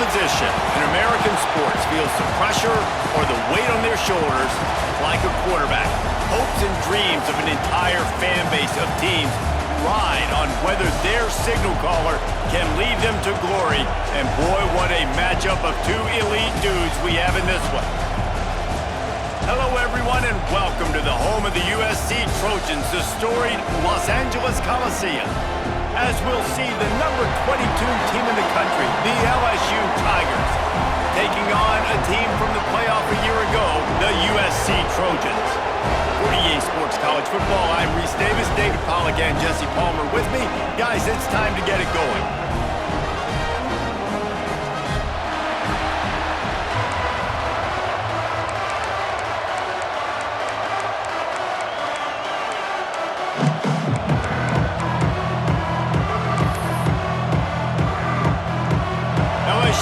position in American sports feels the pressure or the weight on their shoulders like a quarterback. Hopes and dreams of an entire fan base of teams ride on whether their signal caller can lead them to glory. And boy, what a matchup of two elite dudes we have in this one. Hello, everyone, and welcome to the home of the USC Trojans, the storied Los Angeles Coliseum. As we'll see, the number 22 team in the country, the LSU Tigers, taking on a team from the playoff a year ago, the USC Trojans. For EA Sports College Football, I'm Reese Davis, David Pollack, and Jesse Palmer with me. Guys, it's time to get it going.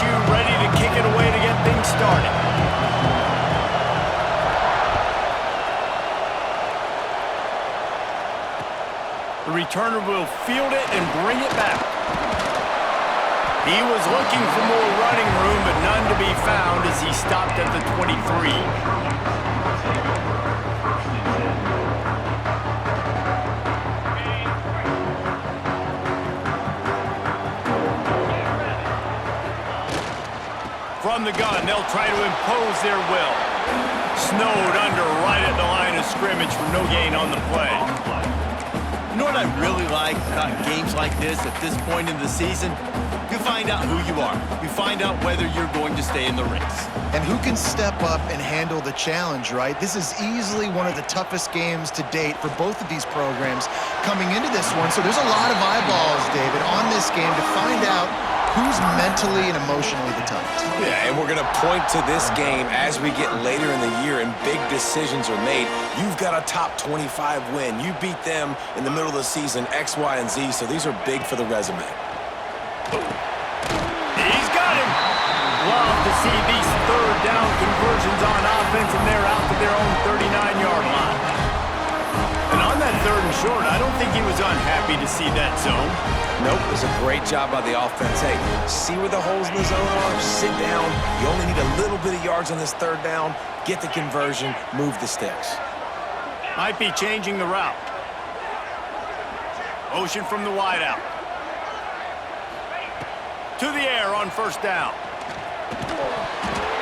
Ready to kick it away to get things started. The returner will field it and bring it back. He was looking for more running room, but none to be found as he stopped at the 23. From the gun, they'll try to impose their will. Snowed under right at the line of scrimmage for no gain on the play. You know what I really like about games like this at this point in the season? You find out who you are. You find out whether you're going to stay in the race. And who can step up and handle the challenge, right? This is easily one of the toughest games to date for both of these programs coming into this one. So there's a lot of eyeballs, David, on this game to find out who's mentally and emotionally the toughest. Yeah, and we're going to point to this game as we get later in the year and big decisions are made. You've got a top 25 win. You beat them in the middle of the season, X, Y, and Z, so these are big for the resume. He's got him. Love to see these third down conversions on offense, and they're out to their own 39-yard line. And on that third and short, I don't think he was unhappy to see that zone. Nope, it was a great job by the offense. Hey, see where the holes in the zone are? Sit down. You only need a little bit of yards on this third down. Get the conversion. Move the sticks. Might be changing the route. Motion from the wideout. To the air on first down.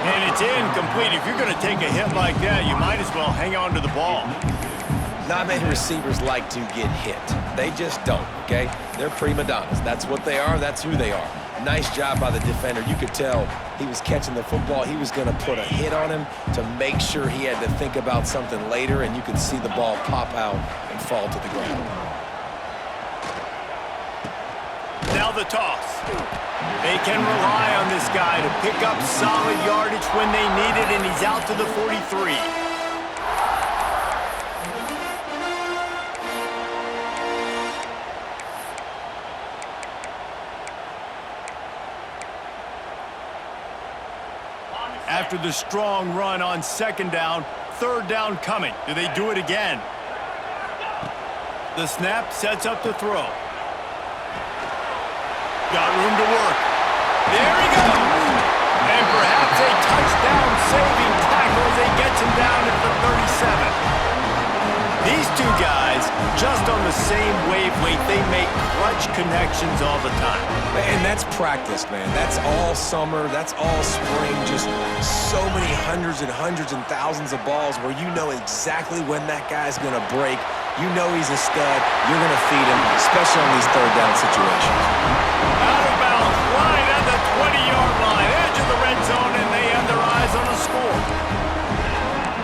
And it's incomplete. If you're going to take a hit like that, you might as well hang on to the ball. Not many receivers like to get hit. They just don't, okay? They're prima donnas. That's what they are. That's who they are. Nice job by the defender. You could tell he was catching the football. He was going to put a hit on him to make sure he had to think about something later, and you could see the ball pop out and fall to the ground. Now the toss. They can rely on this guy to pick up solid yardage when they need it, and he's out to the 43. After the strong run on second down, third down coming. Do they do it again? The snap sets up the throw. Got room to work. There he goes. And perhaps a touchdown-saving tackle as he gets him down at the 37. These two guys, just on the same wavelength, they make clutch connections all the time. And that's practice, man. That's all summer. That's all spring. Just so many hundreds and thousands of balls where you know exactly when that guy's going to break. You know he's a stud. You're going to feed him, especially on these third down situations. Out of bounds, right at the 20-yard line, edge of the red zone, and they have their eyes on a score.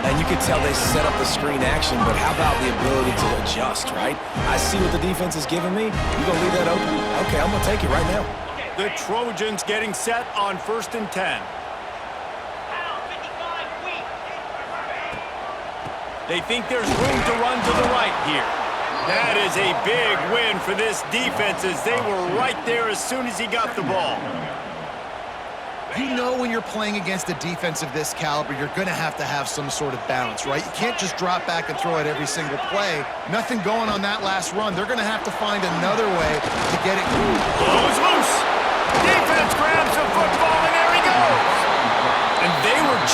And you could tell they set up the screen action, but how about the ability to adjust, right? I see what the defense is giving me. You gonna leave that open? Okay, I'm gonna take it right now. The Trojans getting set on 1st and 10. They think there's room to run to the right here. That is a big win for this defense as they were right there as soon as he got the ball. You know when you're playing against a defense of this caliber, you're going to have some sort of balance, right? You can't just drop back and throw it every single play. Nothing going on that last run. They're going to have to find another way to get it. Blows loose. Defense grabs the football, and there he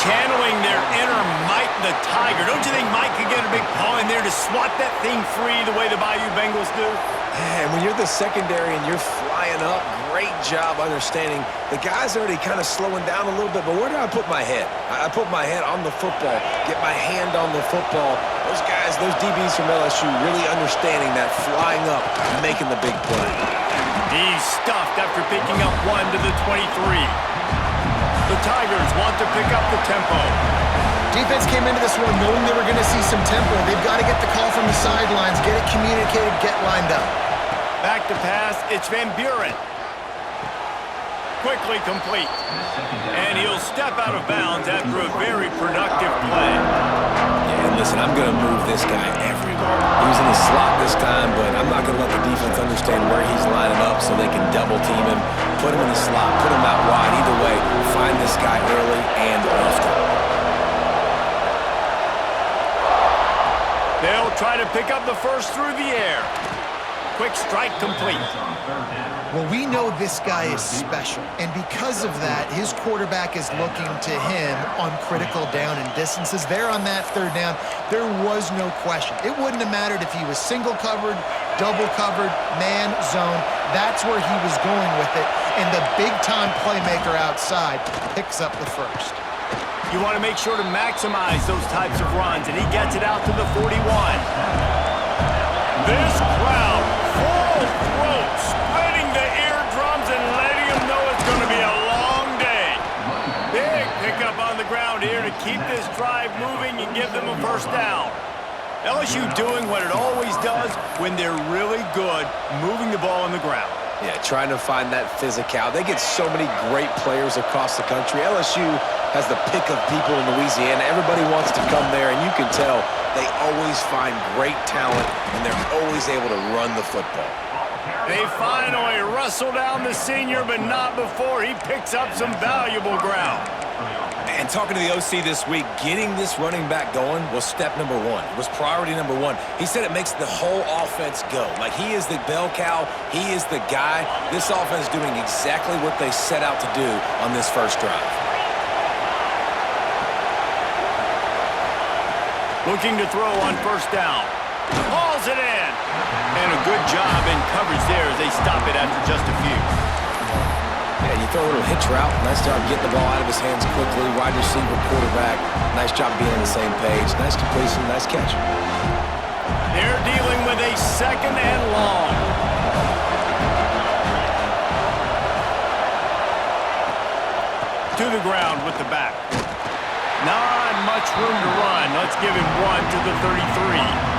channeling their inner Mike the Tiger. Don't you think Mike could get a big paw in there to swat that thing free the way the Bayou Bengals do? And when you're the secondary and you're flying up, great job understanding. The guy's already kind of slowing down a little bit, but where do I put my head? I put my head on the football, get my hand on the football. Those guys, those DBs from LSU really understanding that flying up, making the big play. He's stuffed after picking up 1 to the 23. The Tigers want to pick up the tempo. Defense came into this one knowing they were going to see some tempo. They've got to get the call from the sidelines, get it communicated, get lined up. Back to pass, it's Van Buren. Quickly complete. And he'll step out of bounds after a very productive play. Yeah, and listen, I'm going to move this guy everywhere. He was in the slot this time, but I'm not going to let the defense understand where he's lining up so they can double team him, put him in the slot, put him out wide. Either way, find this guy early and often. They'll try to pick up the first through the air. Quick strike complete. Well, we know this guy is special, and because of that, his quarterback is looking to him on critical down and distances. There on that third down, there was no question. It wouldn't have mattered if he was single covered, double covered, man, zone. That's where he was going with it, and the big-time playmaker outside picks up the first. You want to make sure to maximize those types of runs, and he gets it out to the 41. This crowd, full throat, spreading the eardrums and letting them know it's going to be a long day. Big pickup on the ground here to keep this drive moving and give them a first down. LSU doing what it always does when they're really good, moving the ball on the ground. Yeah, trying to find that physical. They get so many great players across the country. LSU has the pick of people in Louisiana. Everybody wants to come there, and you can tell they always find great talent, and they're always able to run the football. They finally wrestle down the senior, but not before he picks up some valuable ground. And talking to the OC this week, getting this running back going was step number one. It was priority number one. He said it makes the whole offense go. Like, he is the bell cow. He is the guy. This offense is doing exactly what they set out to do on this first drive. Looking to throw on first down. Hauls it in. And a good job in coverage there as they stop it after just a few. Yeah, you throw a little hitch route. Nice job getting the ball out of his hands quickly. Wide receiver, quarterback. Nice job being on the same page. Nice completion, nice catch. They're dealing with a second and long. To the ground with the back. Not much room to run. Let's give him 1 to the 33.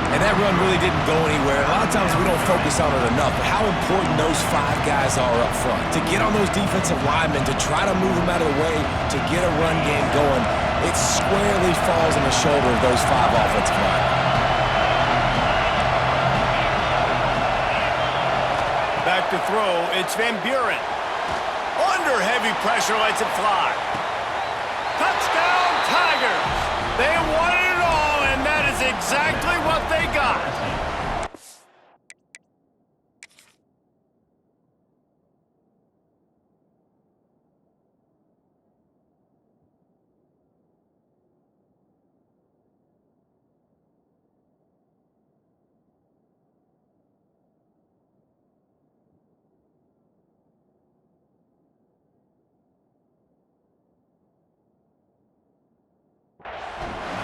And that run really didn't go anywhere. A lot of times we don't focus on it enough, but how important those 5 guys are up front. To get on those defensive linemen, to try to move them out of the way, to get a run game going, it squarely falls on the shoulder of those 5 offensive linemen. Back to throw, it's Van Buren. Under heavy pressure, lets it fly. Touchdown, Tigers! They wanted it all, and that is exactly what they got.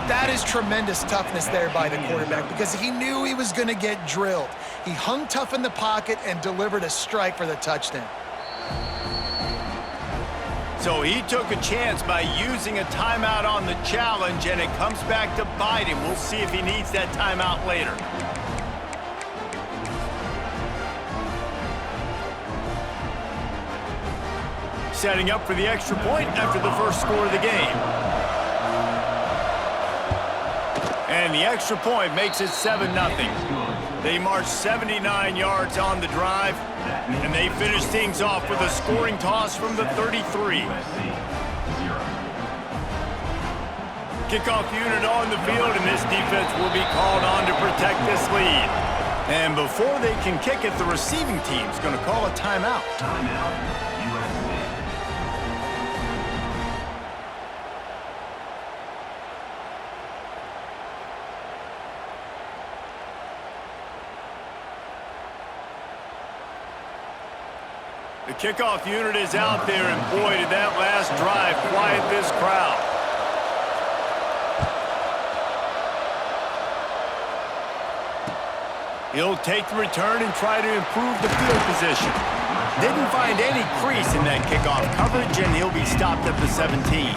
That is tremendous toughness there by the quarterback because he knew he was going to get drilled. He hung tough in the pocket and delivered a strike for the touchdown. So he took a chance by using a timeout on the challenge, and it comes back to bite him. We'll see if he needs that timeout later. Setting up for the extra point after the first score of the game. And the extra point makes it 7-0. They march 79 yards on the drive, and they finish things off with a scoring toss from the 33. Kickoff unit on the field, and this defense will be called on to protect this lead. And before they can kick it, the receiving team's going to call a timeout. The kickoff unit is out there, and boy, did that last drive quiet this crowd. He'll take the return and try to improve the field position. Didn't find any crease in that kickoff coverage, and he'll be stopped at the 17.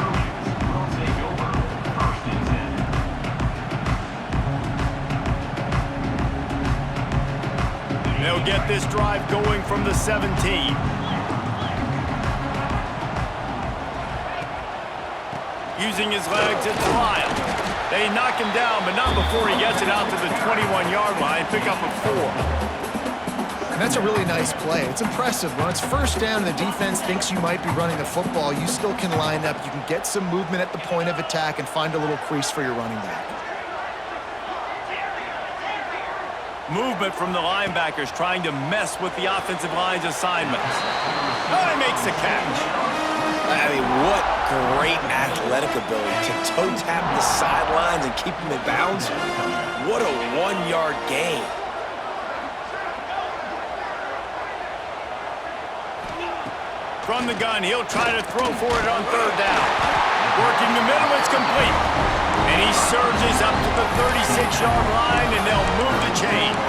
They'll get this drive going from the 17. Using his legs, it's Lyle. They knock him down, but not before he gets it out to the 21-yard line. Pick up a 4. And that's a really nice play. It's impressive. When it's first down and the defense thinks you might be running the football, you still can line up. You can get some movement at the point of attack and find a little crease for your running back. Movement from the linebackers trying to mess with the offensive line's assignments. Oh, he makes the catch. I mean, what great athletic ability to toe tap the sidelines and keep him in bounds. What a 1-yard gain. From the gun, he'll try to throw for it on 3rd down. Working the middle, it's complete. And he surges up to the 36-yard line, and they'll move the chains.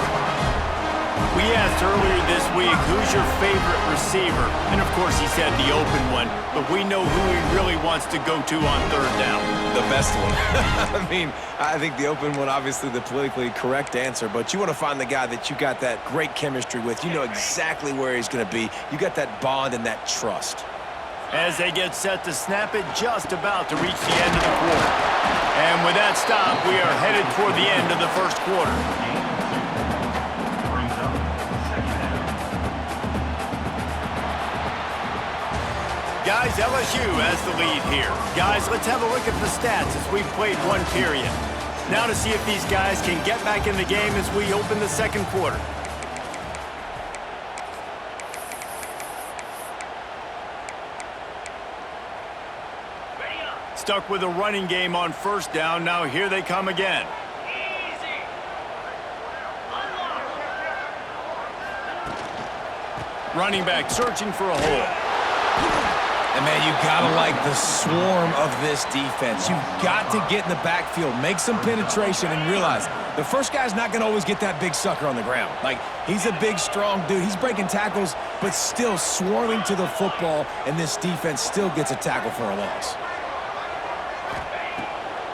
We asked earlier this week, who's your favorite receiver? And, of course, he said the open one. But we know who he really wants to go to on 3rd down. The best one. I mean, I think the open one, obviously the politically correct answer, but you want to find the guy that you got that great chemistry with. You know exactly where he's going to be. You got that bond and that trust. As they get set to snap it, just about to reach the end of the quarter. And with that stop, we are headed toward the end of the first quarter. Guys, LSU has the lead here. Guys, let's have a look at the stats as we've played one period. Now to see if these guys can get back in the game as we open the second quarter. Stuck with a running game on 1st down. Now here they come again. Running back searching for a hole. And, man, you got to like the swarm of this defense. You've got to get in the backfield, make some penetration, and realize the first guy's not going to always get that big sucker on the ground. Like, he's a big, strong dude. He's breaking tackles, but still swarming to the football, and this defense still gets a tackle for a loss.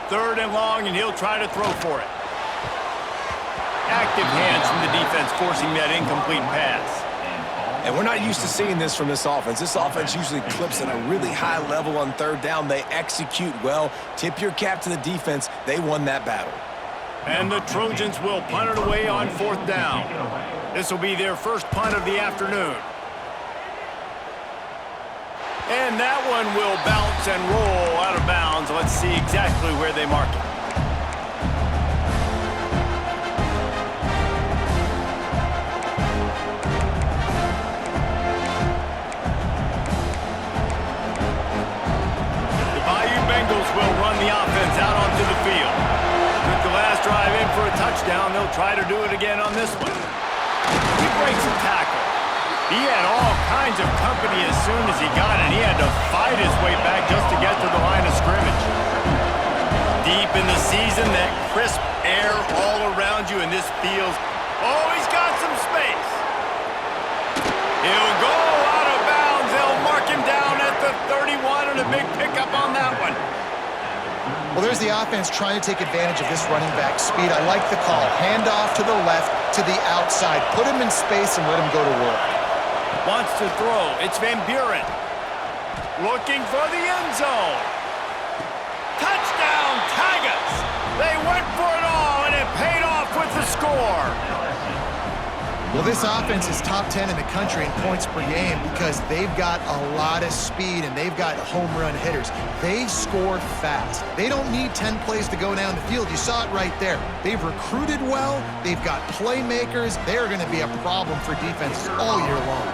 3rd and long, and he'll try to throw for it. Active hands from the defense forcing that incomplete pass. And we're not used to seeing this from this offense. This offense usually clips at a really high level on 3rd down. They execute well. Tip your cap to the defense. They won that battle. And the Trojans will punt it away on 4th down. This will be their first punt of the afternoon. And that one will bounce and roll out of bounds. Let's see exactly where they mark it. Will run the offense out onto the field. Took the last drive in for a touchdown. They'll try to do it again on this one. He breaks a tackle. He had all kinds of company as soon as he got it. He had to fight his way back just to get to the line of scrimmage. Deep in the season, that crisp air all around you, and this feels... Oh, he's got some space. He'll go out of bounds. They'll mark him down at the 31, and a big pickup on that one. Well, there's the offense trying to take advantage of this running back speed. I like the call. Hand off to the left, to the outside. Put him in space and let him go to work. Wants to throw. It's Van Buren. Looking for the end zone. Touchdown, Tigers! They went for it all, and it paid off with the score. Well, this offense is top 10 in the country in points per game because they've got a lot of speed and they've got home run hitters. They score fast. They don't need 10 plays to go down the field. You saw it right there. They've recruited well. They've got playmakers. They're going to be a problem for defenses all year long.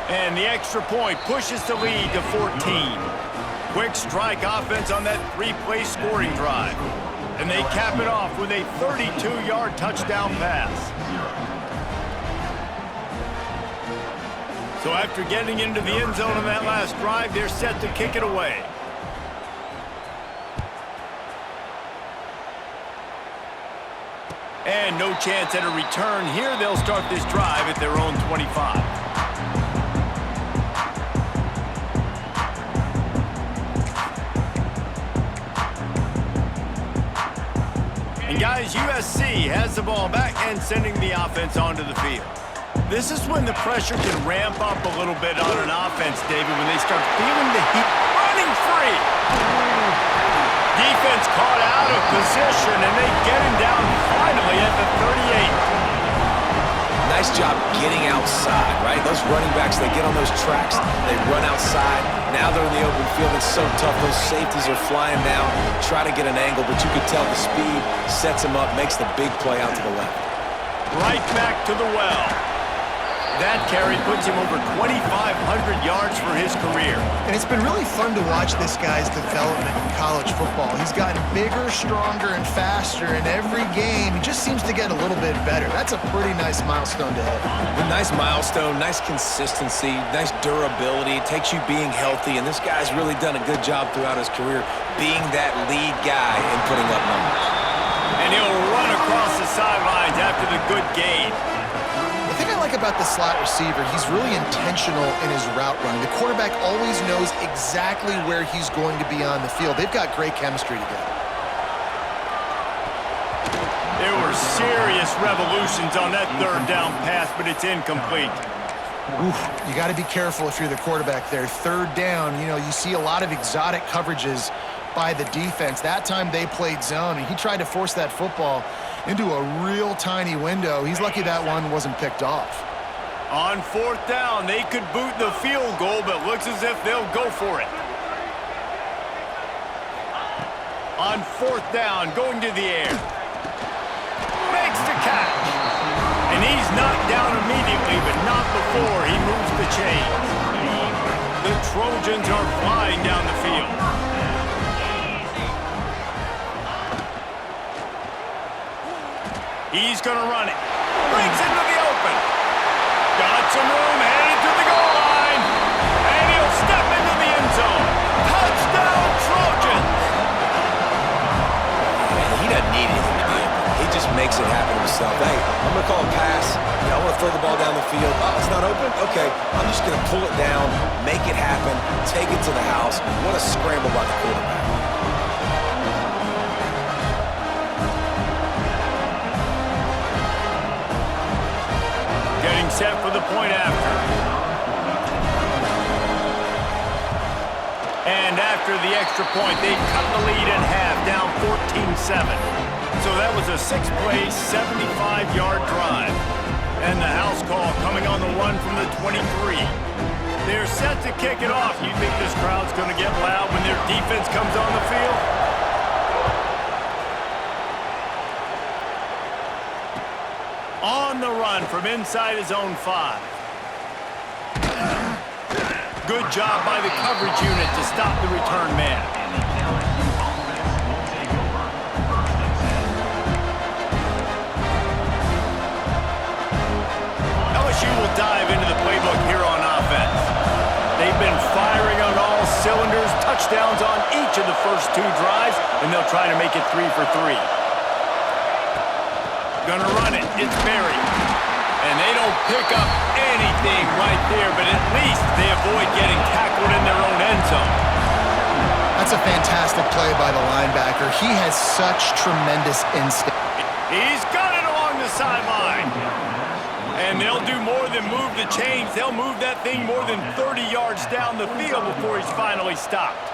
And the extra point pushes the lead to 14. Quick strike offense on that 3-play scoring drive. And they cap it off with a 32-yard touchdown pass. So after getting into the end zone on that last drive, they're set to kick it away. And no chance at a return here. They'll start this drive at their own 25. And guys, USC has the ball back and sending the offense onto the field. This is when the pressure can ramp up a little bit on an offense, David, when they start feeling the heat. Running free! Defense caught out of position, and they get him down finally at the 38. Nice job getting outside, right? Those running backs, they get on those tracks, they run outside. Now they're in the open field. It's so tough. Those safeties are flying down, try to get an angle, but you can tell the speed sets him up, makes the big play out to the left. Right back to the well. That carry puts him over 2,500 yards for his career. And it's been really fun to watch this guy's development in college football. He's gotten bigger, stronger, and faster in every game. He just seems to get a little bit better. That's a pretty nice milestone to hit. A nice milestone, nice consistency, nice durability. It takes you being healthy, and this guy's really done a good job throughout his career being that lead guy and putting up numbers. And he'll run across the sidelines after the good gain. The thing I like about the slot receiver, he's really intentional in his route running. The quarterback always knows exactly where he's going to be on the field. They've got great chemistry together. There were serious revolutions on that third down pass, but it's incomplete. Oof, you got to be careful if you're the quarterback there. Third down, you see a lot of exotic coverages by the defense. That time they played zone, and he tried to force that football into a real tiny window. He's lucky that one wasn't picked off. On fourth down, they could boot the field goal, but looks as if they'll go for it. On fourth down, going to the air. Makes the catch. And he's knocked down immediately, but not before he moves the chains. The Trojans are flying down the field. He's going to run it. Brings into the open. Got some room, headed to the goal line. And he'll step into the end zone. Touchdown, Trojans. Man, he doesn't need anything to be open. He just makes it happen himself. Hey, I'm going to call a pass. I want to throw the ball down the field. Oh, it's not open? Okay, I'm just going to pull it down, make it happen, take it to the house. What a scramble by the quarterback. Getting set for the point after. And after the extra point, they cut the lead in half, down 14-7. So that was a 6-play, 75-yard drive. And the house call coming on the run from the 23. They're set to kick it off. You think this crowd's going to get loud when their defense comes on the field? On the run from inside his own 5. Good job by the coverage unit to stop the return man. LSU will dive into the playbook here on offense. They've been firing on all cylinders, touchdowns on each of the first 2 drives, and they'll try to make it 3 for 3. Gonna run it. It's Berry. And they don't pick up anything right there, but at least they avoid getting tackled in their own end zone. That's a fantastic play by the linebacker. He has such tremendous instinct. He's got it along the sideline. And they'll do more than move the chains. They'll move that thing more than 30 yards down the field before he's finally stopped.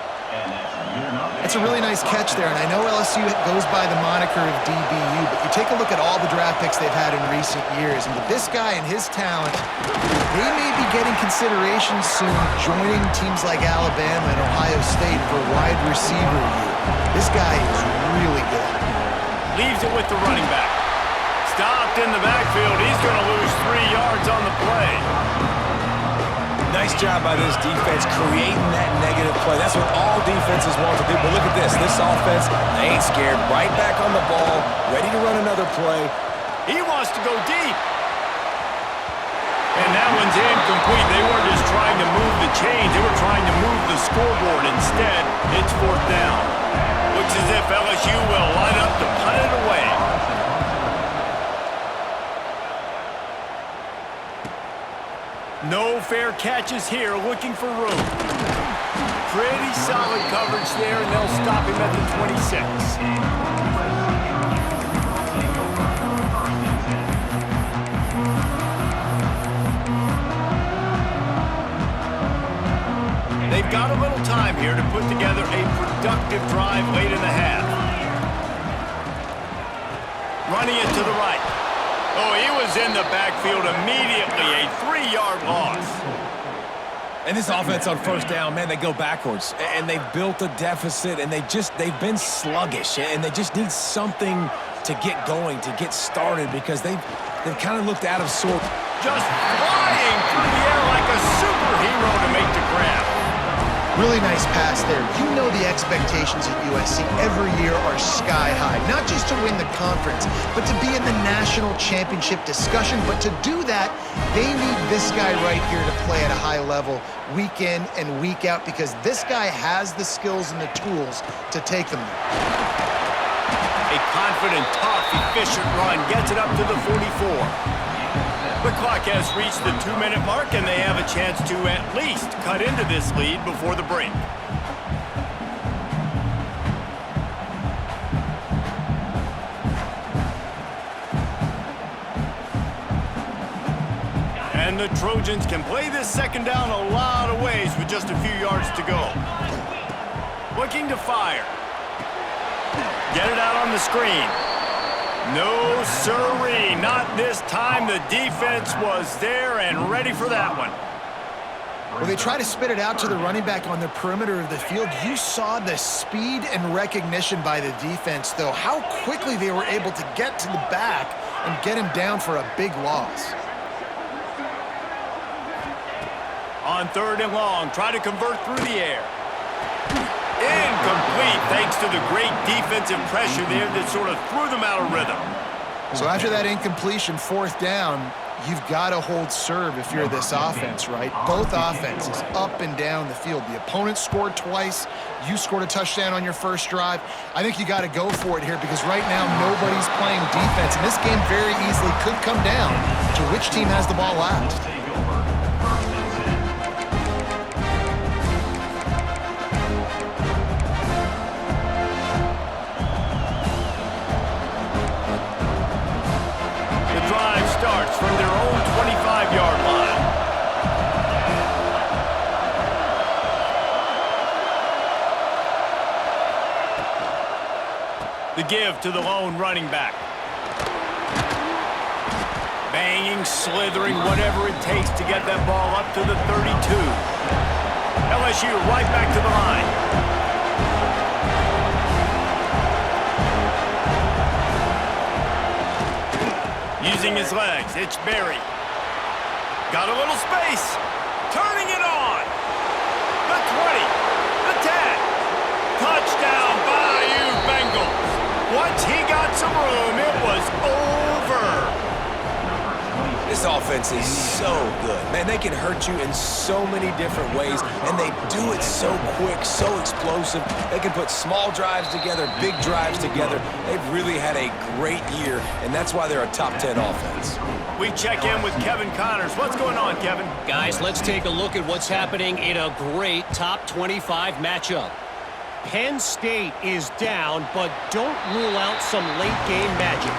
It's a really nice catch there, and I know LSU goes by the moniker of DBU, but you take a look at all the draft picks they've had in recent years, and with this guy and his talent, they may be getting consideration soon joining teams like Alabama and Ohio State for wide receiver year. This guy is really good. Leaves it with the running back. Stopped in the backfield. He's going to lose 3 yards on the play. Nice job by this defense creating that negative play. That's what all defenses want to do. But look at this. This offense, they ain't scared. Right back on the ball, ready to run another play. He wants to go deep. And that one's incomplete. They weren't just trying to move the chains. They were trying to move the scoreboard. Instead, it's 4th down. Looks as if LSU will line up to punt it away. No fair catches here, looking for room. Pretty solid coverage there, and they'll stop him at the 26. They've got a little time here to put together a productive drive late in the half. Running it to the right. Oh, he was in the backfield immediately. A 3-yard loss. And this offense on 1st down, man, they go backwards. And they've built a deficit, and they've been sluggish. And they just need something to get going, to get started, because they've kind of looked out of sorts. Just flying through the air like a superhero to make the grab. Really nice pass there. You know the expectations at USC every year are sky high. Not just to win the conference, but to be in the national championship discussion. But to do that, they need this guy right here to play at a high level week in and week out, because this guy has the skills and the tools to take them there. A confident, tough, efficient run gets it up to the 44. The clock has reached the 2-minute mark, and they have a chance to at least cut into this lead before the break. And the Trojans can play this 2nd down a lot of ways with just a few yards to go. Looking to fire. Get it out on the screen. No, sirree, not this time. The defense was there and ready for that one. Well, they try to spit it out to the running back on the perimeter of the field. You saw the speed and recognition by the defense, though. How quickly they were able to get to the back and get him down for a big loss. On 3rd and long, try to convert through the air. Incomplete, thanks to the great defensive pressure there that sort of threw them out of rhythm. So after that incompletion, 4th down, you've got to hold serve if you're this offense, right? Both offenses up and down the field. The opponent scored twice. You scored a touchdown on your first drive. I think you got to go for it here, because right now nobody's playing defense, and this game very easily could come down to which team has the ball last. From their own 25-yard line. The give to the lone running back. Banging, slithering, whatever it takes to get that ball up to the 32. LSU right back to the line. Using his legs, it's Berry. Got a little space. Turning it on. The 20. The 10. Touchdown, Bayou Bengals. Once he got some room, it was over. This offense is so good. Man, they can hurt you in so many different ways, and they do it so quick, so explosive. They can put small drives together, big drives together. They've really had a great year, and that's why they're a top 10 offense. We check in with Kevin Connors. What's going on, Kevin? Guys, let's take a look at what's happening in a great top 25 matchup. Penn State is down, but don't rule out some late-game magic.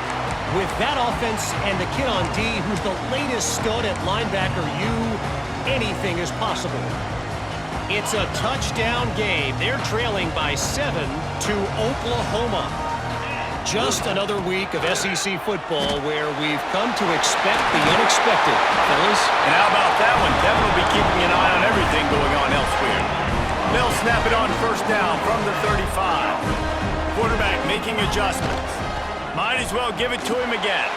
With that offense and the kid on D, who's the latest stud at linebacker U, anything is possible. It's a touchdown game. They're trailing by 7 to Oklahoma. Just another week of SEC football where we've come to expect the unexpected, fellas. And how about that one? Kevin will be keeping an eye on everything going on elsewhere. They'll snap it on 1st down from the 35. Quarterback making adjustments. Might as well give it to him again.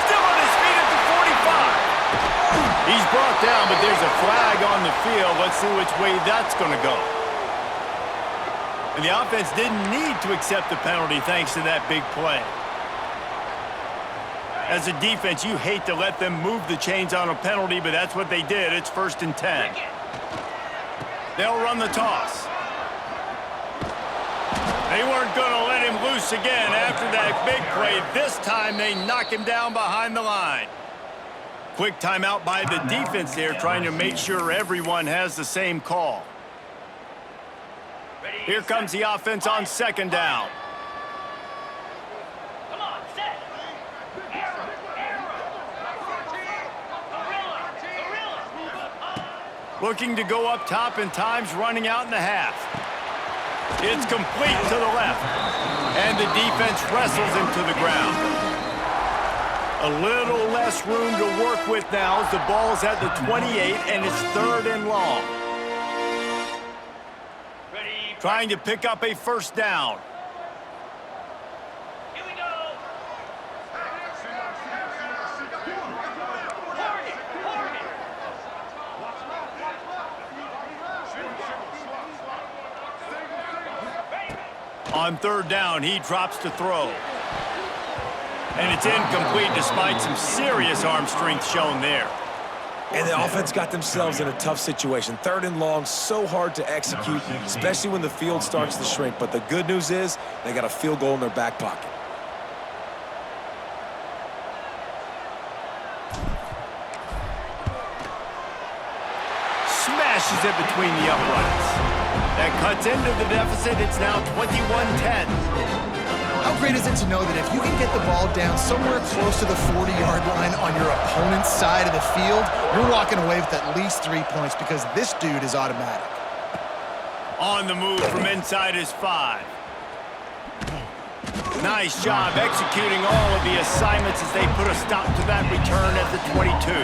Still on his feet at the 45. He's brought down, but there's a flag on the field. Let's see which way that's going to go. And the offense didn't need to accept the penalty thanks to that big play. As a defense, you hate to let them move the chains on a penalty, but that's what they did. It's 1st and 10. They'll run the toss. They weren't going to let him loose again after that big play. This time, they knock him down behind the line. Quick timeout by the defense there, trying to make sure everyone has the same call. Here comes the offense on 2nd down. Looking to go up top, and time's running out in the half. It's complete to the left. And the defense wrestles him to the ground. A little less room to work with now as the ball's at the 28, and it's 3rd and long. Trying to pick up a 1st down. Here we go. On 3rd down, he drops to throw. And it's incomplete despite some serious arm strength shown there. And the offense got themselves in a tough situation. 3rd and long, so hard to execute, especially when the field starts to shrink. But the good news is they got a field goal in their back pocket. Smashes it between the uprights. That cuts into the deficit. It's now 21-10. How great is it to know that if you can get the ball down somewhere close to the 40-yard line on your opponent's side of the field, you're walking away with at least 3 points because this dude is automatic. On the move from inside his 5. Nice job executing all of the assignments as they put a stop to that return at the 22.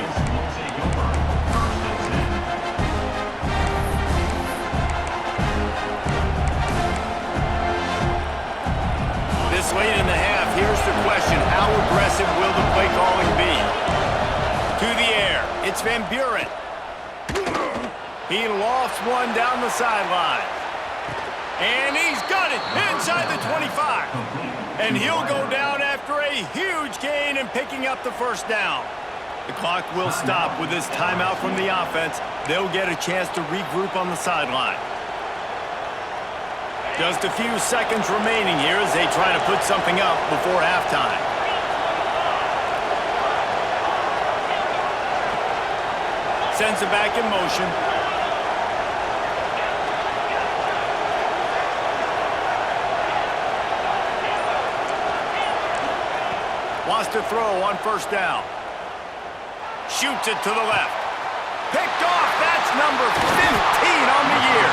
This late in the half, here's the question. How aggressive will the play calling be? To the air. It's Van Buren. He lofts one down the sideline. And he's got it inside the 25. And he'll go down after a huge gain and picking up the 1st down. The clock will stop with this timeout from the offense. They'll get a chance to regroup on the sideline. Just a few seconds remaining here as they try to put something up before halftime. Sends it back in motion. Wants to throw on 1st down. Shoots it to the left. Picked off. That's number 15 on the year.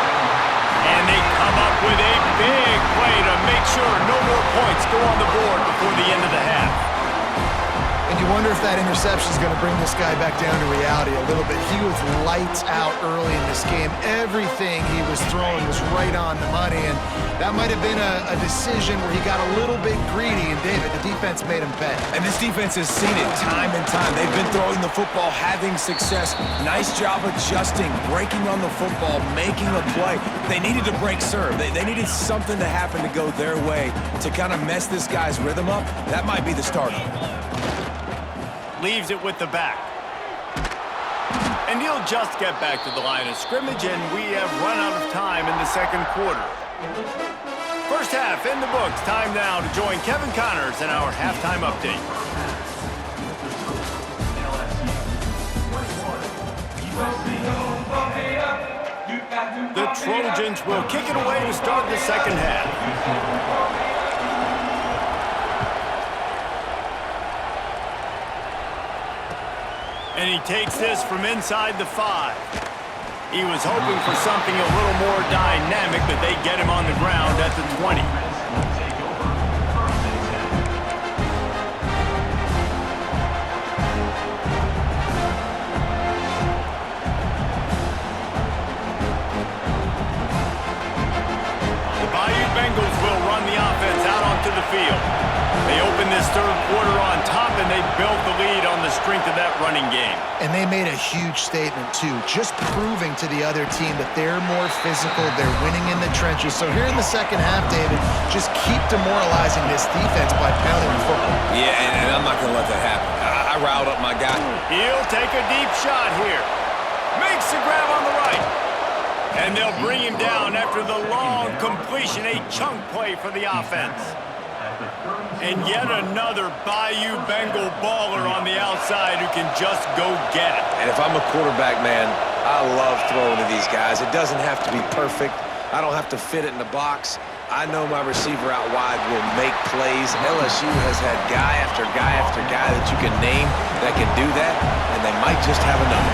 And they come up with a big play to make sure no more points go on the board before the end of the half. And you wonder if that interception is going to bring this guy back down to reality a little bit. He was lights out early in this game. Everything he was throwing was right on the money, and that might have been a decision where he got a little bit greedy, and David, the defense made him pay. And this defense has seen it time and time. They've been throwing the football, having success. Nice job adjusting, breaking on the football, making a play. They needed to break serve. They needed something to happen to go their way to kind of mess this guy's rhythm up. That might be the start of it. Leaves it with the back. And he'll just get back to the line of scrimmage, and we have run out of time in the 2nd quarter. 1st half in the books. Time now to join Kevin Connors in our halftime update. The Trojans will kick it away to start the 2nd half. And he takes this from inside the 5. He was hoping for something a little more dynamic, but they get him on the ground at the 20. The Bayou Bengals will run the offense out onto the field. They opened this third quarter on top, and they built the lead on the strength of that running game. And they made a huge statement, too, just proving to the other team that they're more physical, they're winning in the trenches. So here in the second half, David, just keep demoralizing this defense by pounding the football. Yeah, and I'm not going to let that happen. I riled up my guy. He'll take a deep shot here. Makes the grab on the right. And they'll bring him down after the long completion, a chunk play for the offense. And yet another Bayou Bengal baller on the outside who can just go get it. And if I'm a quarterback, man, I love throwing to these guys. It doesn't have to be perfect. I don't have to fit it in the box. I know my receiver out wide will make plays. LSU has had guy after guy after guy that you can name that can do that, and they might just have another.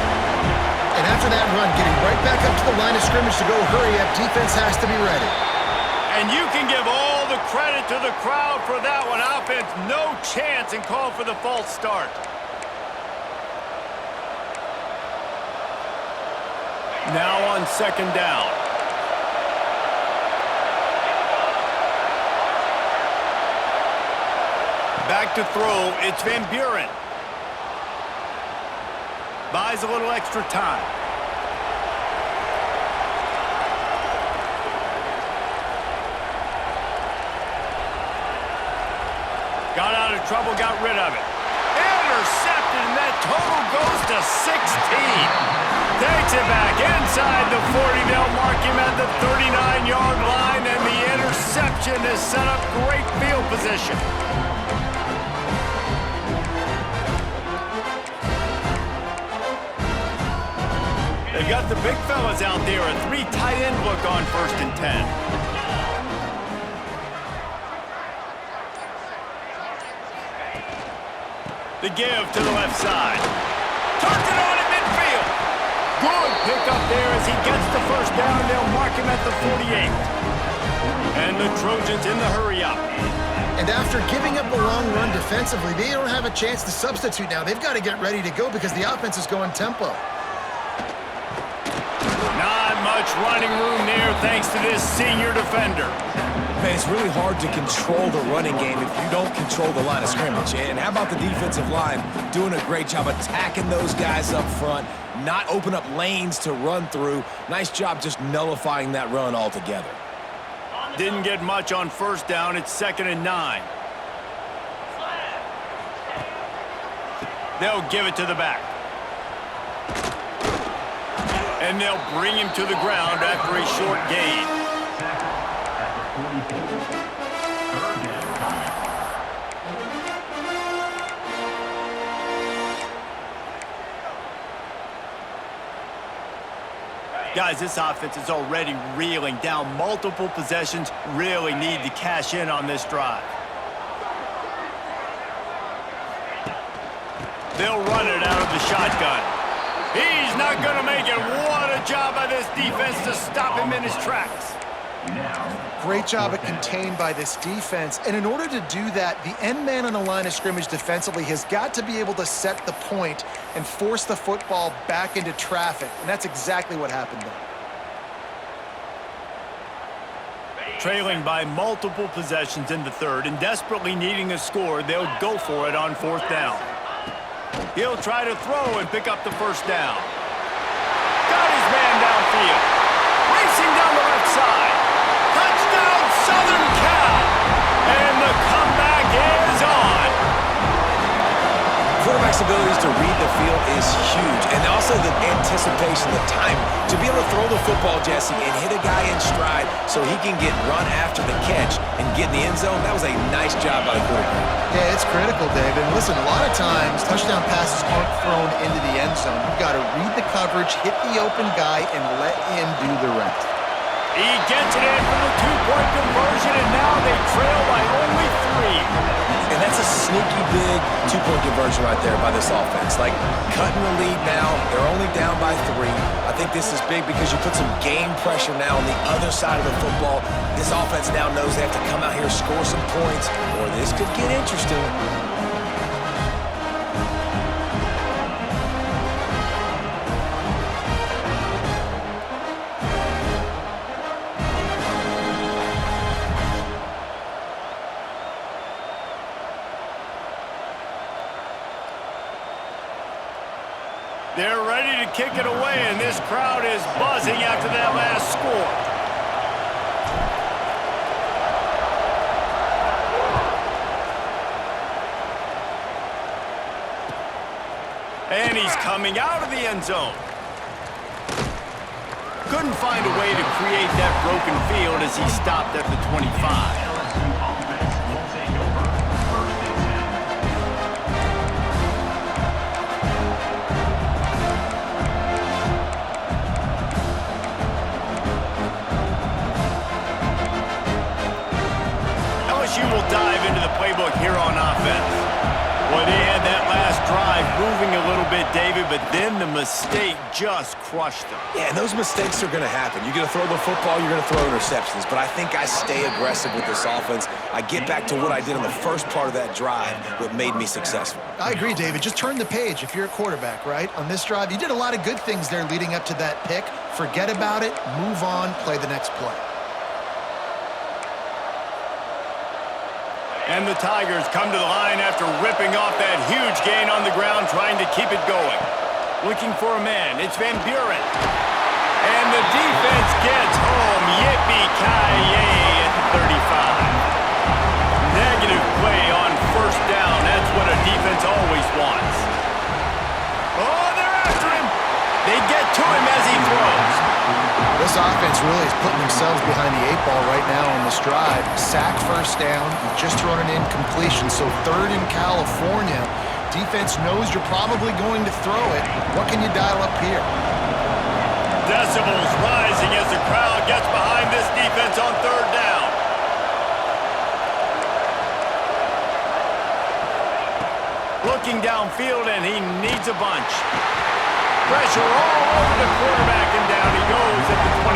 And after that run, getting right back up to the line of scrimmage to go hurry up, defense has to be ready. And you can give all the credit to the crowd for that one. Offense, no chance, and call for the false start. Now on second down. Back to throw, it's Van Buren. Buys a little extra time. Got out of trouble, got rid of it. Intercepted, and that total goes to 16. Takes it back inside the 40. They'll mark him at the 39-yard line, and the interception has set up great field position. They've got the big fellas out there, a 3 tight end look on 1st and 10. The give to the left side. Turns it on at midfield. Good pick up there as he gets the first down. They'll mark him at the 48. And the Trojans in the hurry up. And after giving up a long run defensively, they don't have a chance to substitute now. They've got to get ready to go because the offense is going tempo. Not much running room there thanks to this senior defender. Man, it's really hard to control the running game if you don't control the line of scrimmage. And how about the defensive line doing a great job attacking those guys up front, not open up lanes to run through. Nice job just nullifying that run altogether. Didn't get much on first down. It's 2nd and 9. They'll give it to the back. And they'll bring him to the ground after a short gain. Guys, this offense is already reeling down multiple possessions. Really need to cash in on this drive. They'll run it out of the shotgun. He's not going to make it. What a job by this defense to stop him in his tracks. Great job at contained by this defense. And in order to do that, the end man on the line of scrimmage defensively has got to be able to set the point and force the football back into traffic. And that's exactly what happened there. Trailing by multiple possessions in the third and desperately needing a score, they'll go for it on 4th down. He'll try to throw and pick up the first down. Got his man downfield. Racing down the left side. Touchdown, Southern Cal. And the comeback is on. Quarterback's abilities to read the field is huge. And also the anticipation, the time to be able to throw the football, Jesse, and hit a guy in stride so he can get run after the catch and get in the end zone. That was a nice job by the quarterback. Yeah, it's critical, David. And listen, a lot of times touchdown passes aren't thrown into the end zone. You've got to read the coverage, hit the open guy, and let him do the rest. He gets it in for the 2-point conversion, and now they trail by only 3. And that's a sneaky big 2-point conversion right there by this offense. Like, cutting the lead now. They're only down by 3. I think this is big because you put some game pressure now on the other side of the football. This offense now knows they have to come out here, score some points, or this could get interesting. They're ready to kick it away, and this crowd is buzzing after that last score. And he's coming out of the end zone. Couldn't find a way to create that broken field as he stopped at the 25. LSU will dive into the playbook here on offense. Well, they had that last drive moving a little bit, David, but then the mistake just crushed them. Yeah, and those mistakes are going to happen. You're going to throw the football, you're going to throw interceptions. But I think I stay aggressive with this offense. I get back to what I did in the first part of that drive, what made me successful. I agree, David. Just turn the page if you're a quarterback, right? On this drive, you did a lot of good things there leading up to that pick. Forget about it, move on, play the next play. And the Tigers come to the line after ripping off that huge gain on the ground, trying to keep it going. Looking for a man, it's Van Buren. And the defense gets home. Yippee-ki-yay at the 35. Negative play on first down. That's what a defense always wants. Oh, they're after him. They get to him as he throws. This offense really is putting themselves behind the 8 ball right now on this drive. Sack first down, you've just thrown an incompletion, so third in California. Defense knows you're probably going to throw it. What can you dial up here? Decibels rising as the crowd gets behind this defense on third down. Looking downfield, and he needs a bunch. Pressure all over the quarterback, and down he goes at the 24.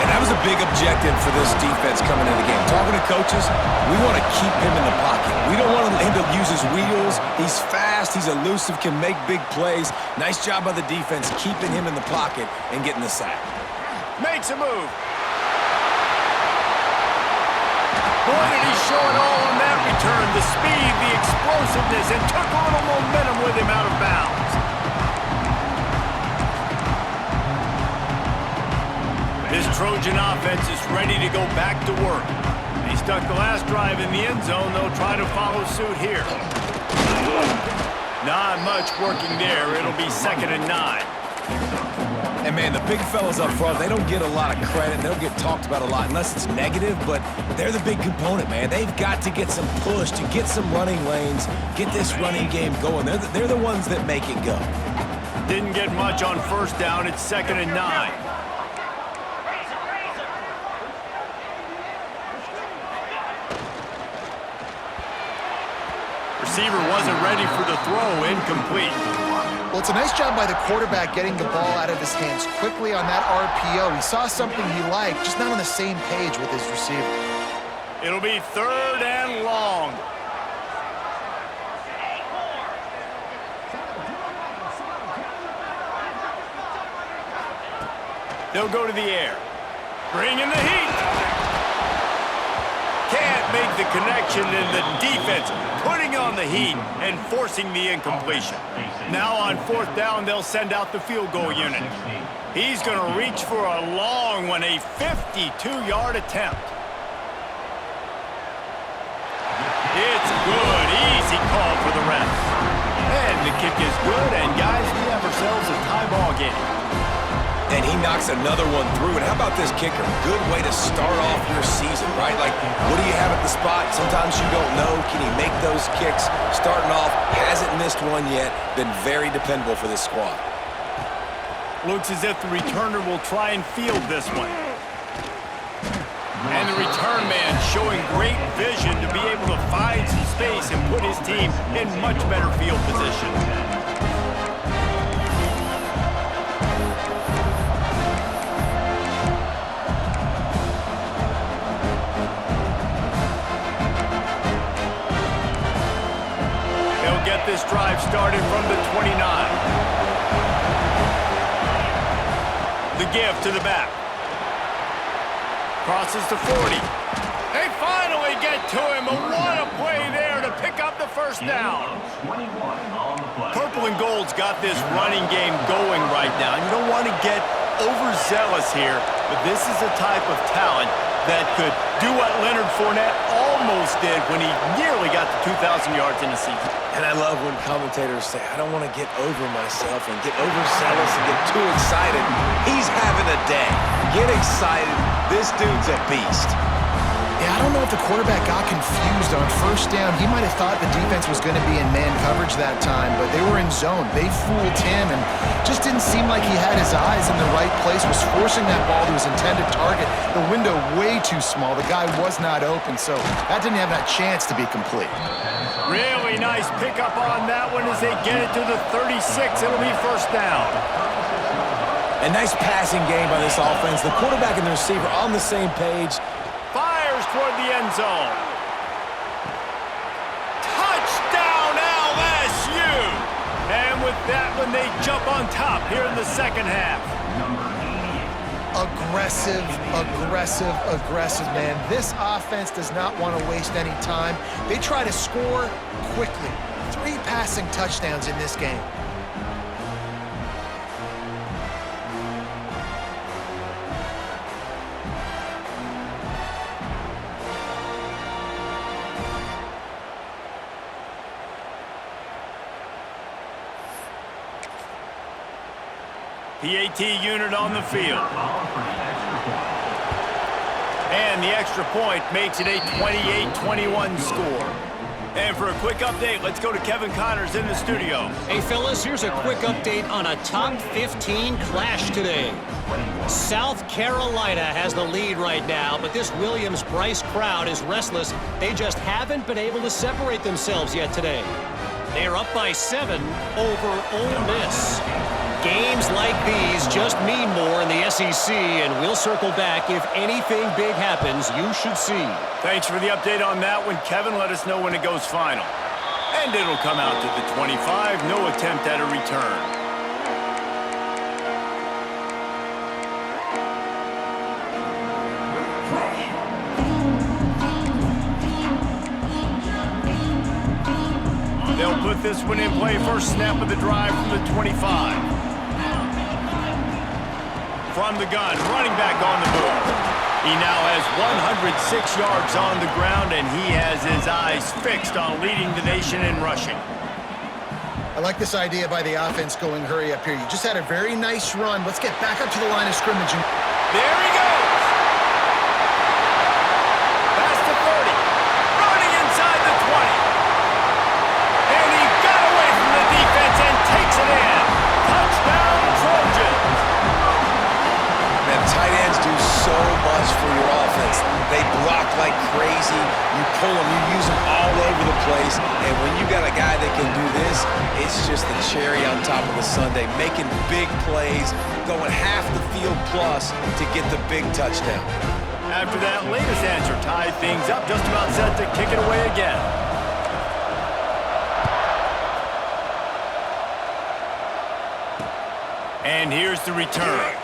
And that was a big objective for this defense coming into the game. Talking to coaches, we want to keep him in the pocket. We don't want him to use his wheels. He's fast, he's elusive, can make big plays. Nice job by the defense keeping him in the pocket and getting the sack. Makes a move. Boy, did he show it all on that return. The speed, the explosiveness, and took a little momentum with him out of bounds. This Trojan offense is ready to go back to work. They stuck the last drive in the end zone. They'll try to follow suit here. Not much working there. It'll be 2nd and 9. And, man, the big fellas up front, they don't get a lot of credit. They don't get talked about a lot unless it's negative, but they're the big component, man. They've got to get some push, to get some running lanes, get this running game going. They're the ones that make it go. Didn't get much on first down. It's 2nd and 9. Receiver wasn't ready for the throw, incomplete. Well, it's a nice job by the quarterback getting the ball out of his hands quickly on that RPO. He saw something he liked, just not on the same page with his receiver. It'll be 3rd and long. They'll go to the air. Bringing the heat. Can't make the connection, and the defense putting on the heat and forcing the incompletion. Now on 4th down, they'll send out the field goal unit. He's going to reach for a long one, a 52-yard attempt. It's good. Easy call for the ref. And the kick is good, and guys, we have ourselves a tie ball game. And he knocks another one through. And how about this kicker? Good way to start off your season, right? Like, what do you have at the spot? Sometimes you don't know. Can he make those kicks? Starting off, hasn't missed one yet. Been very dependable for this squad. Looks as if the returner will try and field this one. And the return man showing great vision to be able to find some space and put his team in much better field position. Get this drive started from the 29. The give to the back. Crosses to 40. They finally get to him, but what a play there to pick up the first down. Purple and gold's got this running game going right now. You don't want to get overzealous here, but this is a type of talent that could do what Leonard Fournette almost did when he nearly got to 2,000 yards in a season. And I love when commentators say, I don't want to get over myself and get overzealous and get too excited. He's having a day. Get excited. This dude's a beast. Yeah, I don't know if the quarterback got confused on first down. He might have thought the defense was going to be in man coverage that time, but they were in zone. They fooled him and just didn't seem like he had his eyes in the right place, was forcing that ball to his intended target. The window way too small. The guy was not open, so that didn't have that chance to be complete. Really nice pickup on that one as they get it to the 36. It'll be first down. A nice passing game by this offense. The quarterback and the receiver on the same page. Fires toward the end zone. Touchdown LSU! And with that one, they jump on top here in the second half. Aggressive, aggressive, aggressive, man. This offense does not want to waste any time. They try to score quickly. 3 passing touchdowns in this game. PAT unit on the field. And the extra point makes it a 28-21 score. And for a quick update, let's go to Kevin Connors in the studio. Hey, fellas, here's a quick update on a top 15 clash today. South Carolina has the lead right now, but this Williams-Brice crowd is restless. They just haven't been able to separate themselves yet today. They are up by 7 over Ole Miss. Games like these just mean more in the SEC, and we'll circle back. If anything big happens, you should see. Thanks for the update on that one, Kevin. Let us know when it goes final. And it'll come out to the 25. No attempt at a return. They'll put this one in play. First snap of the drive from the 25. From the gun, running back on the move. He now has 106 yards on the ground, and he has his eyes fixed on leading the nation in rushing. I like this idea by the offense going hurry up here. You just had a very nice run. Let's get back up to the line of scrimmage. There he goes! Past the 30. Running inside the 20. And he got away from the defense and takes it in. Touchdown, Trojans! Man, tight ends do so much for your offense. They block like crazy. You pull them, you use them all over the place. And when you got a guy that can do this, it's just the cherry on top of the sundae, making big plays, going half the field plus to get the big touchdown. After that latest answer tied things up, just about set to kick it away again. And here's the return.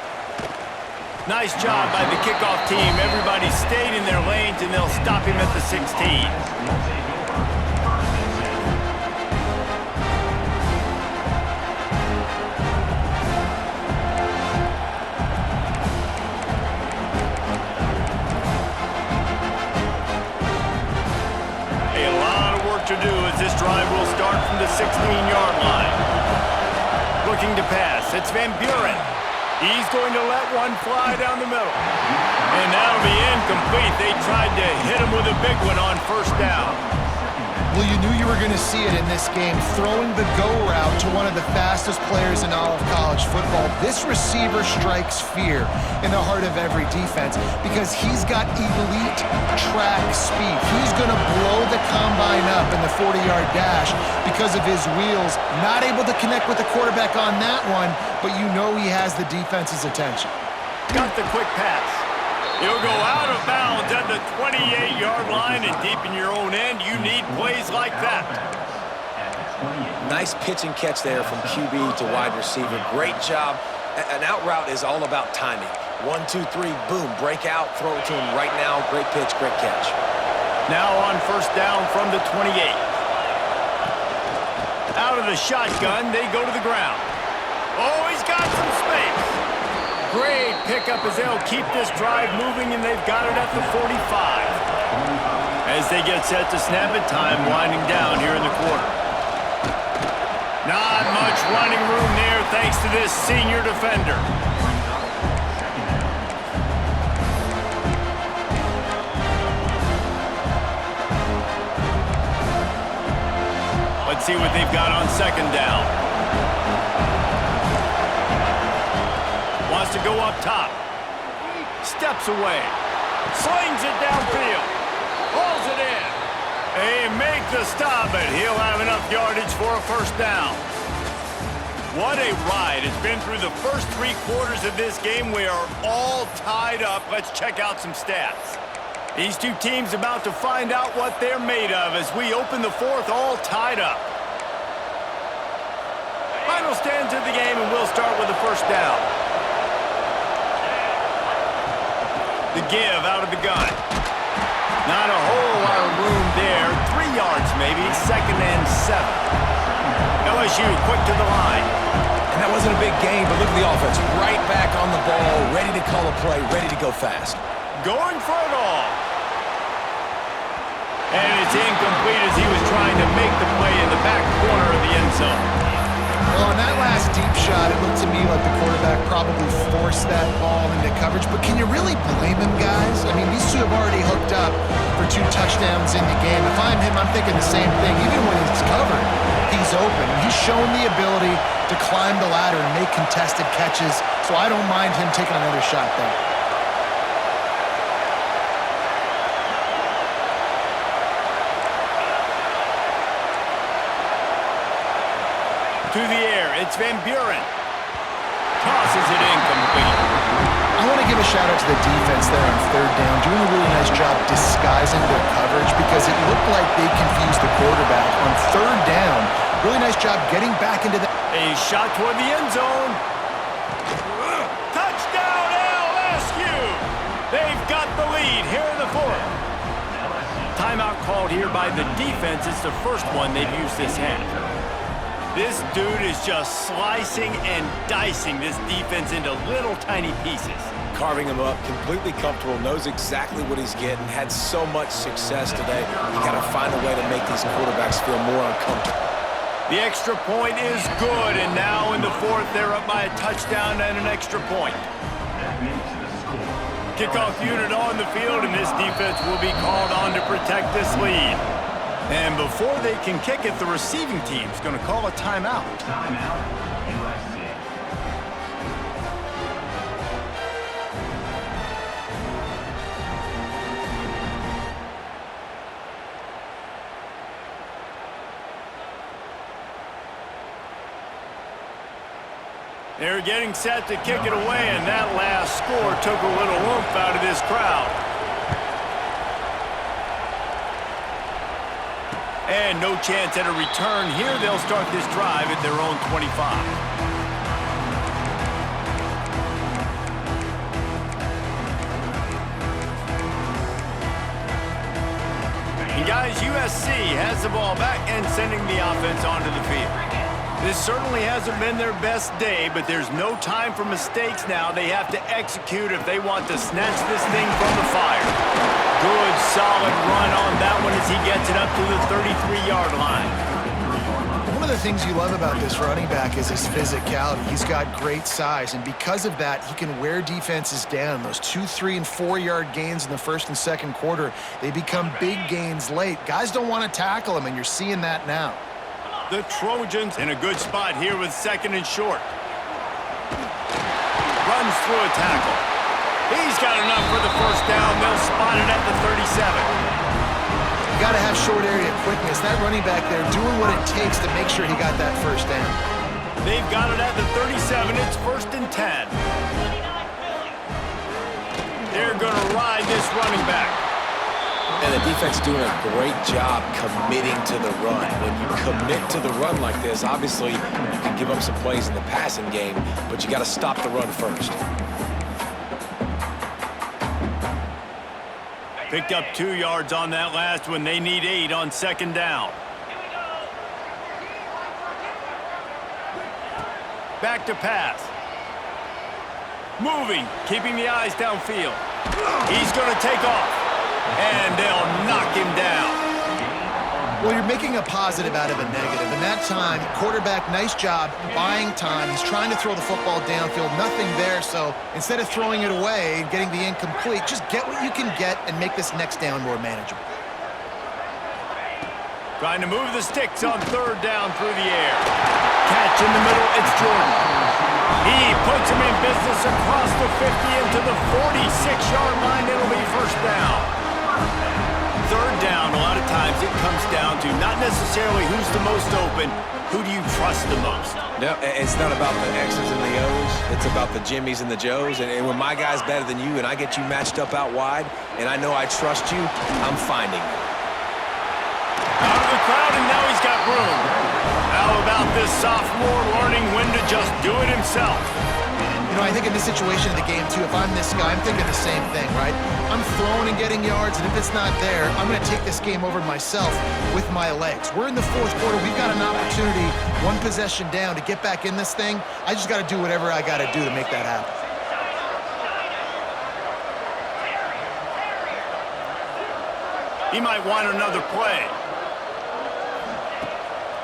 Nice job by the kickoff team. Everybody stayed in their lanes, and they'll stop him at the 16. A lot of work to do as this drive will start from the 16-yard line. Looking to pass. It's Van Buren. He's going to let one fly down the middle. And that'll be incomplete. They tried to hit him with a big one on first down. Well, you knew you were going to see it in this game, throwing the go route to one of the fastest players in all of college football. This receiver strikes fear in the heart of every defense because he's got elite track speed. He's going to blow the combine up in the 40-yard dash because of his wheels. Not able to connect with the quarterback on that one, but you know he has the defense's attention. Got the quick pass. He'll go out of bounds at the 28-yard line, and deep in your own end, you need plays like that. Nice pitch and catch there from QB to wide receiver. Great job. An out route is all about timing. 1, 2, 3, boom, break out, throw it to him right now. Great pitch, great catch. Now on first down from the 28. Out of the shotgun, they go to the ground. Oh, he's got some space. Great pickup as they'll keep this drive moving, and they've got it at the 45. As they get set to snap it, time winding down here in the quarter. Not much running room there thanks to this senior defender. Let's see what they've got on second down. Wants to go up top. Steps away. Slings it downfield. Hauls it in. They make the stop, but he'll have enough yardage for a first down. What a ride. It's been through the first 3 quarters of this game. We are all tied up. Let's check out some stats. These two teams about to find out what they're made of as we open the fourth all tied up. Final stands of the game, and we'll start with the first down. The give out of the gun. Not a whole lot of room there. 3 yards maybe, 2nd and 7. LSU quick to the line. And that wasn't a big gain, but look at the offense. Right back on the ball, ready to call a play, ready to go fast. Going for it all. And it's incomplete as he was trying to make the play in the back corner of the end zone. Well, on that last deep shot, it looked to me like the quarterback probably forced that ball into coverage. But can you really blame him, guys? I mean, these two have already hooked up for 2 touchdowns in the game. If I'm him, I'm thinking the same thing. Even when he's covered, he's open. He's shown the ability to climb the ladder and make contested catches. So I don't mind him taking another shot there. To the air, it's Van Buren. Tosses it incomplete. I want to give a shout out to the defense there on 3rd down, doing a really nice job disguising their coverage because it looked like they confused the quarterback. On 3rd down, really nice job getting back into the... A shot toward the end zone. Touchdown LSU! They've got the lead here in the 4th. Timeout called here by the defense. It's the first one they've used this half. This dude is just slicing and dicing this defense into little tiny pieces. Carving him up, completely comfortable, knows exactly what he's getting, had so much success today. You got to find a way to make these quarterbacks feel more uncomfortable. The extra point is good, and now in the 4th, they're up by a touchdown and an extra point. Kickoff unit on the field, and this defense will be called on to protect this lead. And before they can kick it, the receiving team's going to call a timeout. Timeout, USC. They're getting set to kick it away, and that last score took a little oomph out of this crowd. And no chance at a return here. They'll start this drive at their own 25. And guys, USC has the ball back and sending the offense onto the field. This certainly hasn't been their best day, but there's no time for mistakes now. They have to execute if they want to snatch this thing from the fire. Good, solid run on that one as he gets it up to the 33-yard line. One of the things you love about this running back is his physicality. He's got great size, and because of that, he can wear defenses down. Those 2-, 3-, and 4-yard gains in the 1st and 2nd quarter, they become big gains late. Guys don't want to tackle him, and you're seeing that now. The Trojans in a good spot here with 2nd and short. Runs through a tackle. He's got enough for the first down. They'll spot it at the 37. You got to have short area quickness. That running back there doing what it takes to make sure he got that first down. They've got it at the 37. It's 1st and 10. They're going to ride this running back. And the defense doing a great job committing to the run. When you commit to the run like this, obviously you can give up some plays in the passing game, but you got to stop the run first. Picked up 2 yards on that last one. They need 8 on 2nd down. Back to pass. Moving, keeping the eyes downfield. He's going to take off. And they'll knock him down. Well, you're making a positive out of a negative. In that time, quarterback, nice job buying time. He's trying to throw the football downfield. Nothing there, so instead of throwing it away and getting the incomplete, just get what you can get and make this next down more manageable. Trying to move the sticks on third down through the air. Catch in the middle, it's Jordan. He puts him in business across the 50 into the 46-yard line. It'll be first down. Third down, a lot of times it comes down to not necessarily who's the most open, who do you trust the most? No, it's not about the X's and the O's. It's about the Jimmys and the Joes. And when my guy's better than you and I get you matched up out wide and I know I trust you, I'm finding you. Out of the crowd, and now he's got room. How about this sophomore learning when to just do it himself? You know, I think in this situation of the game, too, if I'm this guy, I'm thinking the same thing, right? I'm throwing and getting yards, and if it's not there, I'm going to take this game over myself with my legs. We're in the fourth quarter. We've got an opportunity, one possession down, to get back in this thing. I just got to do whatever I got to do to make that happen. He might want another play.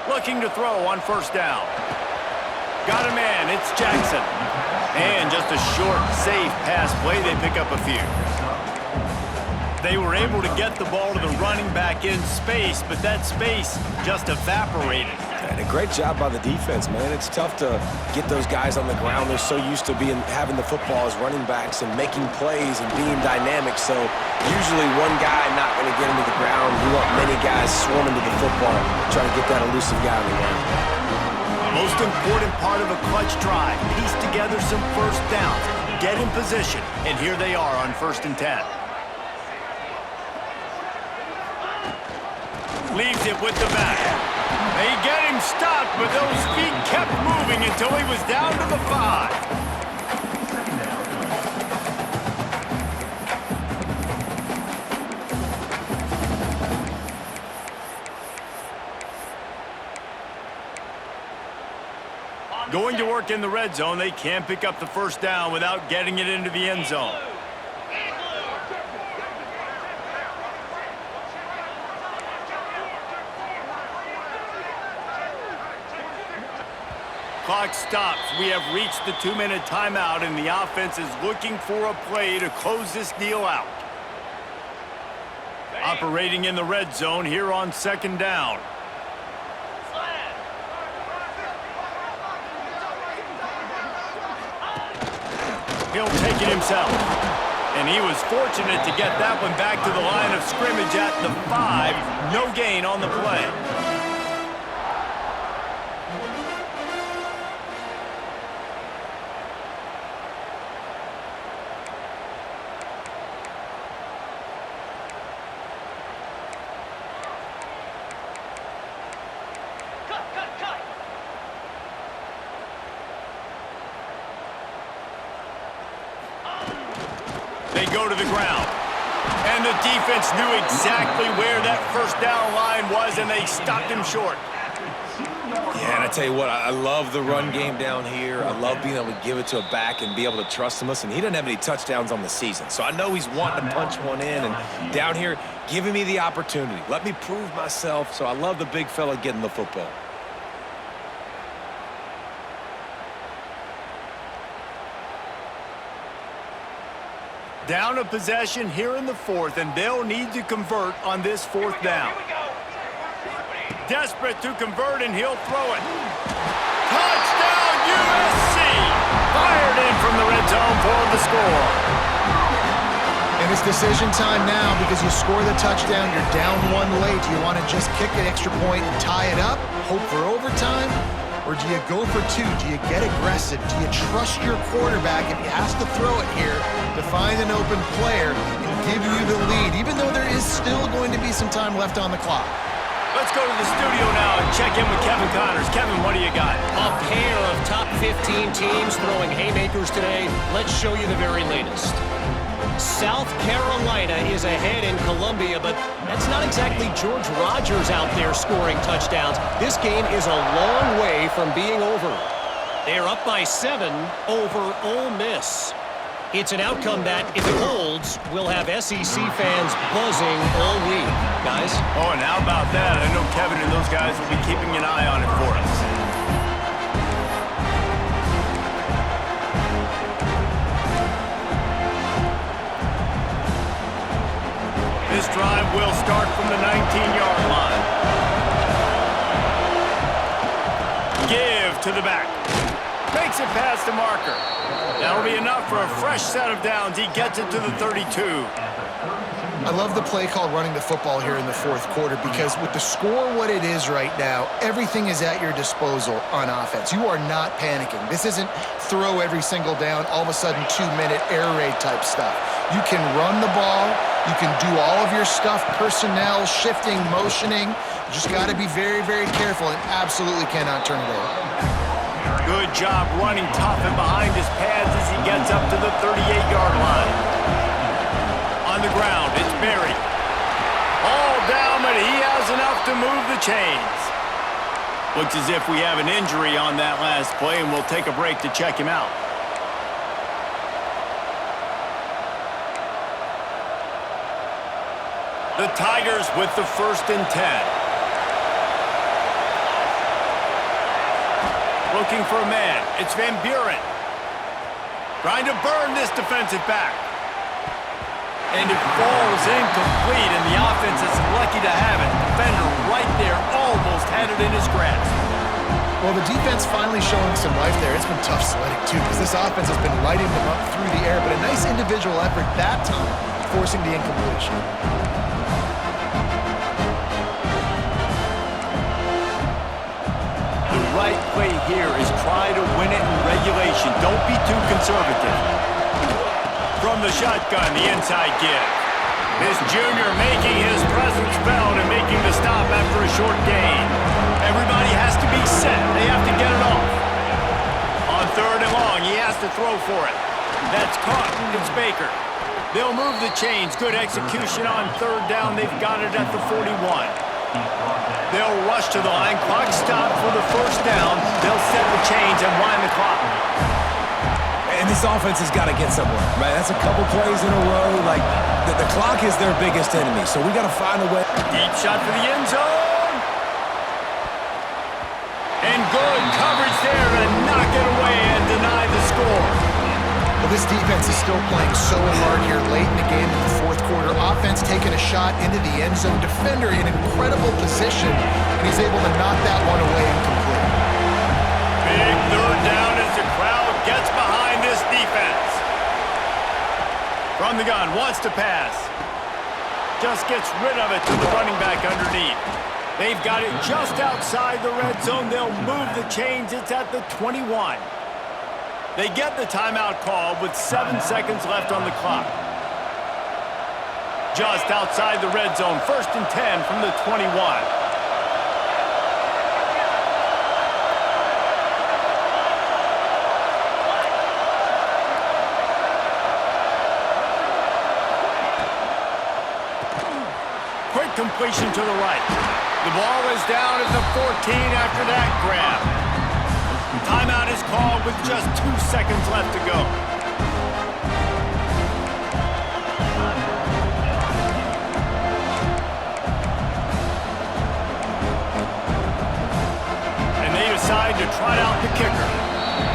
Looking to throw on first down. Got a man, it's Jackson. And just a short, safe pass play, they pick up a few. They were able to get the ball to the running back in space, but that space just evaporated. And a great job by the defense, man. It's tough to get those guys on the ground. They're so used to having the football as running backs and making plays and being dynamic. So usually one guy not going to get into the ground. You want many guys swarming to the football, trying to get that elusive guy on the ground. Most important part of a clutch drive, piece together some first downs, get in position, and here they are on 1st and 10. Leaves it with the back. They get him stopped, but those feet kept moving until he was down to the 5. Going to work in the red zone, they can't pick up the first down without getting it into the end zone. Clock stops. We have reached the 2-minute timeout, and the offense is looking for a play to close this deal out. Operating in the red zone here on 2nd down. He'll take it himself. And he was fortunate to get that one back to the line of scrimmage at the 5. No gain on the play. They go to the ground. And the defense knew exactly where that first down line was, and they stopped him short. Yeah, and I tell you what, I love the run game down here. I love being able to give it to a back and be able to trust him. Listen, he doesn't have any touchdowns on the season, so I know he's wanting to punch one in. And down here, giving me the opportunity. Let me prove myself, so I love the big fella getting the football. Down a possession here in the 4th, and they'll need to convert on this 4th down. Desperate to convert, and he'll throw it. Touchdown, USC! Fired in from the red zone for the score. And it's decision time now because you score the touchdown, you're down 1 late. Do you want to just kick an extra point and tie it up, hope for overtime? Or do you go for 2? Do you get aggressive? Do you trust your quarterback if he has to throw it here to find an open player and give you the lead, even though there is still going to be some time left on the clock? Let's go to the studio now and check in with Kevin Connors. Kevin, what do you got? A pair of top 15 teams throwing haymakers today. Let's show you the very latest. South Carolina is ahead in Columbia, but that's not exactly George Rogers out there scoring touchdowns. This game is a long way from being over. They're up by 7 over Ole Miss. It's an outcome that, if it holds, will have SEC fans buzzing all week. Guys? Oh, and how about that? I know Kevin and those guys will be keeping an eye on it for us. This drive will start from the 19-yard line. Give to the back. Makes it past the marker. That'll be enough for a fresh set of downs. He gets it to the 32. I love the play call running the football here in the fourth quarter because with the score what it is right now, everything is at your disposal on offense. You are not panicking. This isn't throw every single down, all of a sudden 2-minute air raid type stuff. You can run the ball. You can do all of your stuff, personnel, shifting, motioning. You just got to be very, very careful and absolutely cannot turn it over. Good job running tough and behind his pads as he gets up to the 38-yard line. On the ground, it's Berry. All down, but he has enough to move the chains. Looks as if we have an injury on that last play, and we'll take a break to check him out. The Tigers with the 1st and 10. Looking for a man. It's Van Buren. Trying to burn this defensive back. And it falls incomplete, and the offense is lucky to have it. Defender right there almost had it in his grasp. Well, the defense finally showing some life there. It's been tough sledding, too, because this offense has been lighting them up through the air, but a nice individual effort that time, forcing the incompletion. Right play here is try to win it in regulation. Don't be too conservative. From the shotgun, the inside give. This junior making his presence felt and making the stop after a short gain. Everybody has to be set. They have to get it off. On 3rd and long, he has to throw for it. That's caught. It's Baker. They'll move the chains. Good execution on 3rd down. They've got it at the 41. They'll rush to the line. Clock stopped for the 1st down. They'll set the chains and wind the clock. And this offense has got to get somewhere, right? That's a couple plays in a row. Like, the clock is their biggest enemy, so we got to find a way. Deep shot for the end zone. And good coverage there to knock it away and deny the score. Well, this defense is still playing so hard here late in the game in the fourth quarter. Offense taking a shot into the end zone. Defender in incredible position, and he's able to knock that one away incomplete. Big 3rd down as the crowd gets behind this defense. From the gun, wants to pass. Just gets rid of it to the running back underneath. They've got it just outside the red zone. They'll move the chains. It's at the 21. They get the timeout call with 7 seconds left on the clock. Just outside the red zone, 1st and 10 from the 21. Quick completion to the right. The ball is down at the 14 after that grab. Timeout is called with just 2 seconds left to go. And they decide to trot out the kicker.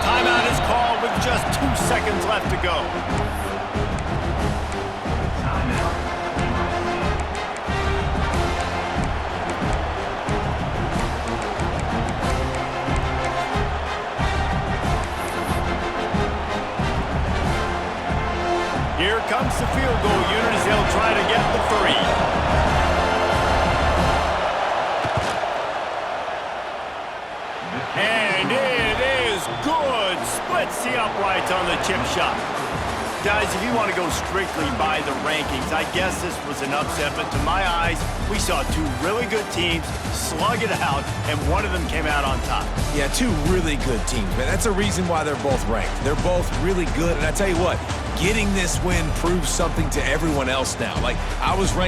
Timeout is called with just 2 seconds left to go. Here comes the field goal unit as they'll try to get the 3. And it is good. Splits the uprights on the chip shot. Guys, if you want to go strictly by the rankings, I guess this was an upset, but to my eyes, we saw 2 really good teams slug it out, and one of them came out on top. Yeah, 2 really good teams, man. That's a reason why they're both ranked. They're both really good, and I tell you what, getting this win proves something to everyone else now. Like, I was ranked